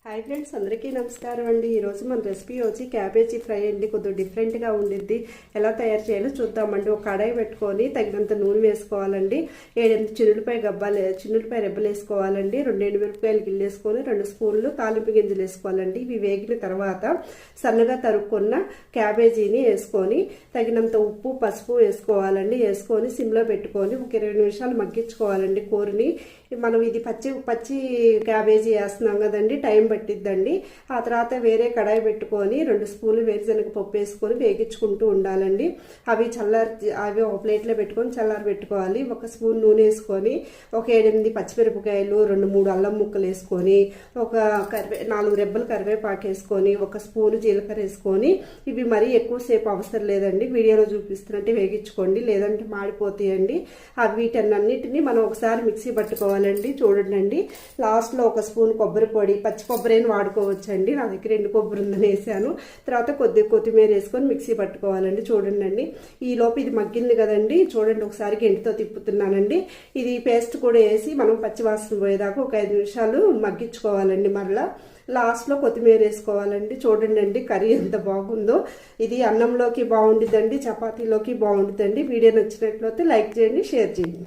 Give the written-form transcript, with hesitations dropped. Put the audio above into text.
Hi friends, అందరికీ నమస్కారం అండి. ఈరోజు మన రెసిపీ వచ్చి క్యాబేజీ ఫ్రై అండి. కొద్దిగా డిఫరెంట్గా ఉండిద్ది. ఎలా తయారు చేయాలో చూద్దామండి. ఒక కడాయి పెట్టుకొని తగినంత నూనె వేసుకోవాలండి. 7-8 చిన్నులపాయ రెబ్బలు వేసుకోవాలండి. 2 ఎండుమిరపకాయలు గిల్లేసుకొని 2 స్పూన్లు తాలింపు గింజలు వేసుకోవాలండి. ఇవి వేగిన తర్వాత సన్నగా తరుక్కున్న క్యాబేజీని వేసుకొని తగినంత ఉప్పు పసుపు వేసుకోవాలండి. వేసుకొని సిమ్లో పెట్టుకొని ఒక 20 నిమిషాలు మగ్గించుకోవాలండి కూరని. మనం ఇది పచ్చి క్యాబేజీ వేస్తున్నాం కదండి, టైం పట్టిద్దండి. ఆ తర్వాత వేరే కడాయి పెట్టుకొని 2 స్పూన్లు వేరుశనగ పప్పు వేసుకొని వేగించుకుంటూ ఉండాలండి. అవి ఒక ప్లేట్లో పెట్టుకొని చల్లారి పెట్టుకోవాలి. 1 స్పూన్ నూనె వేసుకొని ఒక 7-8 పచ్చిమిరపకాయలు 2-3 అల్లం ముక్కలు వేసుకొని ఒక 4 రెబ్బలు కరివేపాకు వేసుకొని 1 స్పూను జీలకర్ర వేసుకొని ఇవి మరీ ఎక్కువసేపు అవసరం లేదండి. వీడియోలో చూపిస్తున్నట్టు వేగించుకోండి, లేదంటే మాడిపోతాయండి. వీటన్నిటిని మనం ఒకసారి మిక్సీ పట్టుకోవాలండి. చూడండి, లాస్ట్లో 1 స్పూన్ కొబ్బరి పొడి, పచ్చి కొబ్బరిని వాడుకోవచ్చండి. నా దగ్గర ఎండు కొబ్బరి ఉందని వేసాను. తర్వాత కొద్దిగా కొత్తిమీర వేసుకొని మిక్సీ పట్టుకోవాలండి. చూడండి, ఈ లోపు ఇది మగ్గింది కదండి. చూడండి, ఒకసారి గెంటితో తిప్పుతున్నానండి. ఇది పేస్ట్ కూడా వేసి మనం పచ్చివాసన పోయేదాకా ఒక 5 నిమిషాలు మగ్గించుకోవాలండి. మరలా లాస్ట్లో కొత్తిమీర వేసుకోవాలండి. చూడండి కర్రీ ఎంత బాగుందో. ఇది అన్నంలోకి బాగుంటుందండి, చపాతీలోకి బాగుంటుందండి. వీడియో నచ్చినట్లయితే లైక్ చేయండి, షేర్ చేయండి.